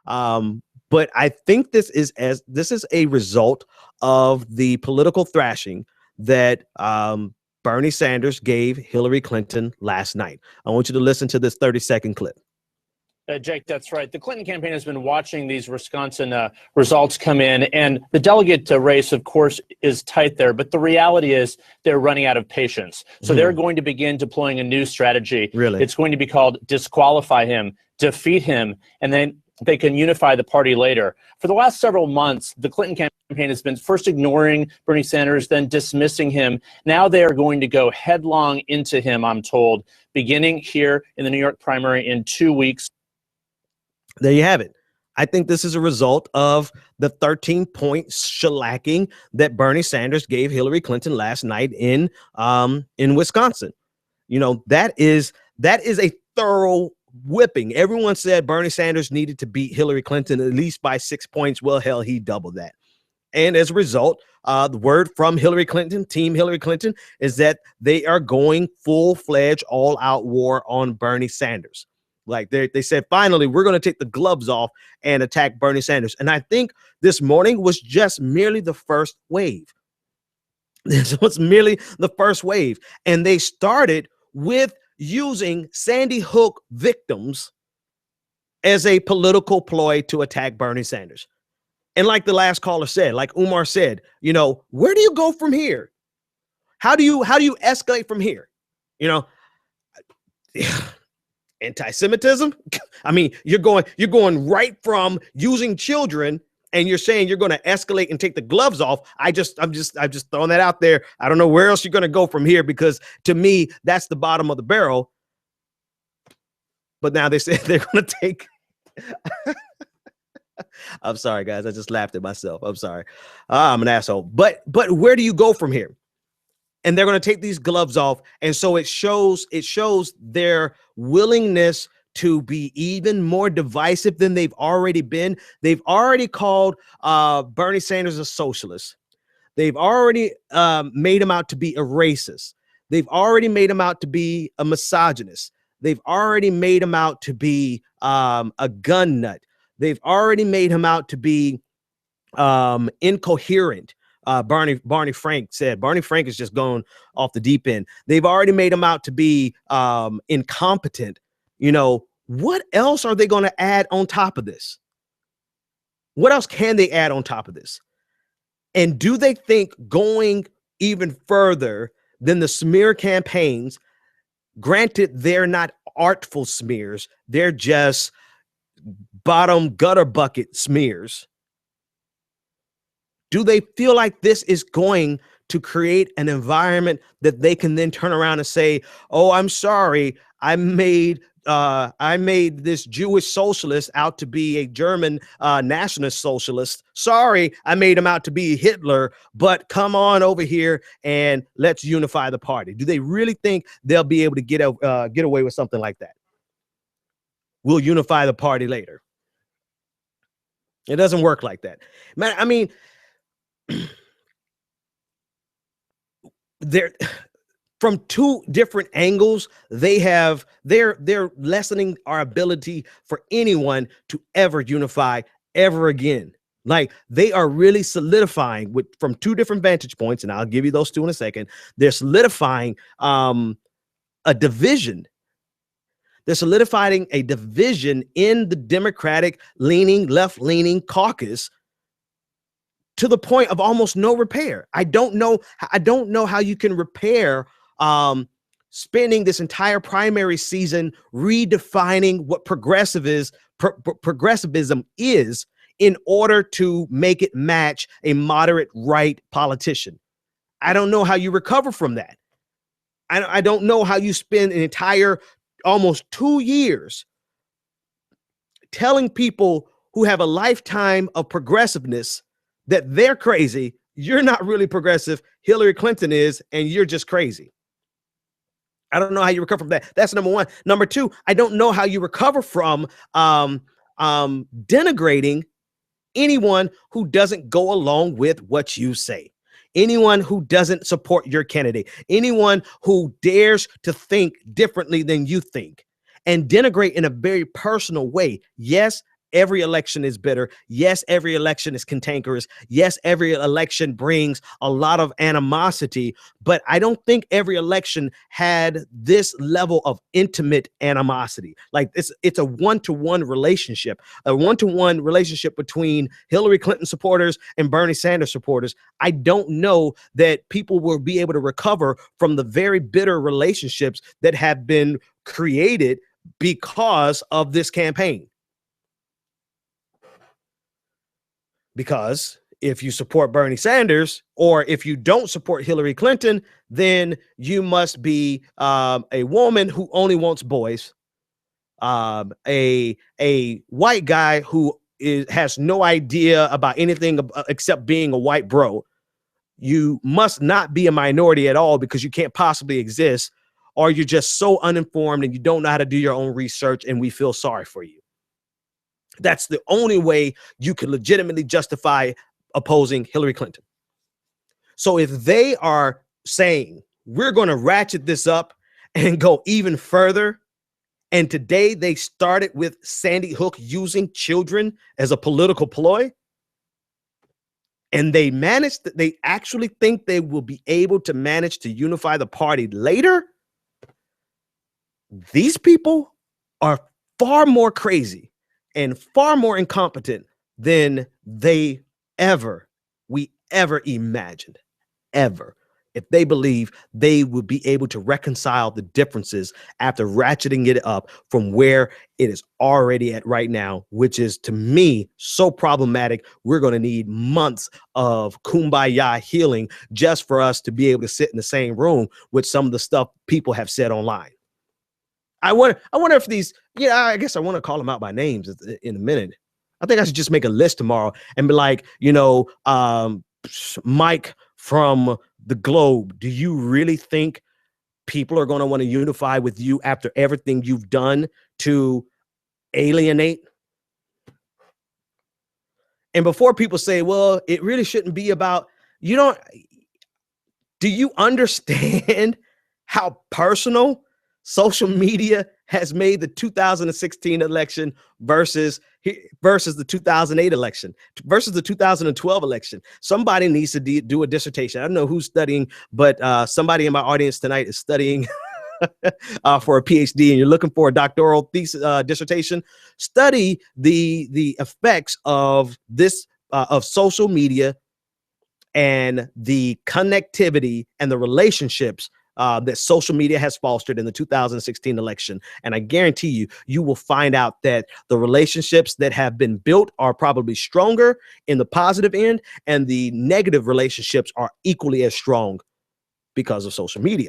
But I think this is a result of the political thrashing that Bernie Sanders gave Hillary Clinton last night. I want you to listen to this 30-second clip. Jake, that's right. The Clinton campaign has been watching these Wisconsin results come in, and the delegate race, of course, is tight there. But the reality is they're running out of patience. So they're going to begin deploying a new strategy. Really? It's going to be called disqualify him, defeat him, and then they can unify the party later. For the last several months, the Clinton campaign has been first ignoring Bernie Sanders, then dismissing him. Now they are going to go headlong into him, I'm told, beginning here in the New York primary in 2 weeks. There you have it. I think this is a result of the 13-point shellacking that Bernie Sanders gave Hillary Clinton last night in Wisconsin. You know, that is a thorough whipping. Everyone said Bernie Sanders needed to beat Hillary Clinton at least by 6 points. Well, hell, he doubled that. And as a result, the word from Hillary Clinton, Team Hillary Clinton, is that they are going full-fledged, all-out war on Bernie Sanders. Like they said, finally, we're going to take the gloves off and attack Bernie Sanders. And I think this morning was just merely the first wave. This was merely the first wave. And they started with using Sandy Hook victims as a political ploy to attack Bernie Sanders. And like the last caller said, like Umar said, you know, where do you go from here? How do you escalate from here? You know, anti-Semitism. I mean, you're going right from using children, and you're saying you're going to escalate and take the gloves off. I'm just throwing that out there. I don't know where else you're going to go from here, because to me, that's the bottom of the barrel. But now they say they're going to take. I'm sorry, guys. I just laughed at myself. I'm sorry. I'm an asshole. But where do you go from here? And they're going to take these gloves off. And so it shows their willingness to be even more divisive than they've already been. They've already called Bernie Sanders a socialist. They've already made him out to be a racist. They've already made him out to be a misogynist. They've already made him out to be a gun nut. They've already made him out to be incoherent. Barney Frank said Barney Frank is just going off the deep end. They've already made him out to be incompetent. You know, what else are they going to add on top of this? What else can they add on top of this? And do they think going even further than the smear campaigns? Granted, they're not artful smears. They're just bottom gutter bucket smears. Do they feel like this is going to create an environment that they can then turn around and say, oh, I'm sorry, I made this Jewish socialist out to be a German nationalist socialist. Sorry, I made him out to be Hitler, but come on over here and let's unify the party. Do they really think they'll be able to get away with something like that? We'll unify the party later. It doesn't work like that. Man, I mean, they're from two different angles. They're lessening our ability for anyone to ever unify ever again. Like, they are really solidifying from two different vantage points, and I'll give you those two in a second. They're solidifying a division. They're solidifying a division in the Democratic leaning, left-leaning caucus to the point of almost no repair. I don't know how you can repair spending this entire primary season redefining what progressivism is in order to make it match a moderate right politician. I don't know how you recover from that. I don't know how you spend an entire almost 2 years telling people who have a lifetime of progressiveness that they're crazy. You're not really progressive. Hillary Clinton is, and you're just crazy. I don't know how you recover from that. That's number one. Number two, I don't know how you recover from denigrating anyone who doesn't go along with what you say. Anyone who doesn't support your candidate, anyone who dares to think differently than you think, and denigrate in a very personal way. Yes, every election is bitter. Yes, every election is cantankerous. Yes, every election brings a lot of animosity, but I don't think every election had this level of intimate animosity. Like it's a one-to-one relationship, between Hillary Clinton supporters and Bernie Sanders supporters. I don't know that people will be able to recover from the very bitter relationships that have been created because of this campaign. Because if you support Bernie Sanders, or if you don't support Hillary Clinton, then you must be a woman who only wants boys, a white guy who has no idea about anything except being a white bro. You must not be a minority at all because you can't possibly exist, or you're just so uninformed and you don't know how to do your own research, and we feel sorry for you. That's the only way you can legitimately justify opposing Hillary Clinton. So if they are saying we're going to ratchet this up and go even further, and today they started with Sandy Hook using children as a political ploy, and they actually think they will be able to manage to unify the party later, these people are far more crazy and far more incompetent than we ever imagined, ever. If they believe they would be able to reconcile the differences after ratcheting it up from where it is already at right now, which is, to me, so problematic. We're going to need months of kumbaya healing just for us to be able to sit in the same room with some of the stuff people have said online. I wonder if these, I guess I want to call them out by names in a minute. I think I should just make a list tomorrow and be like, Mike from the Globe, do you really think people are going to want to unify with you after everything you've done to alienate? And before people say, well, it really shouldn't be about, do you understand how personal social media has made the 2016 election versus the 2008 election versus the 2012 election? Somebody needs to do a dissertation. I don't know who's studying, but somebody in my audience tonight is studying for a PhD, and you're looking for a doctoral thesis dissertation. Study the effects of this of social media and the connectivity and the relationships that social media has fostered in the 2016 election. And I guarantee you, you will find out that the relationships that have been built are probably stronger in the positive end, and the negative relationships are equally as strong because of social media.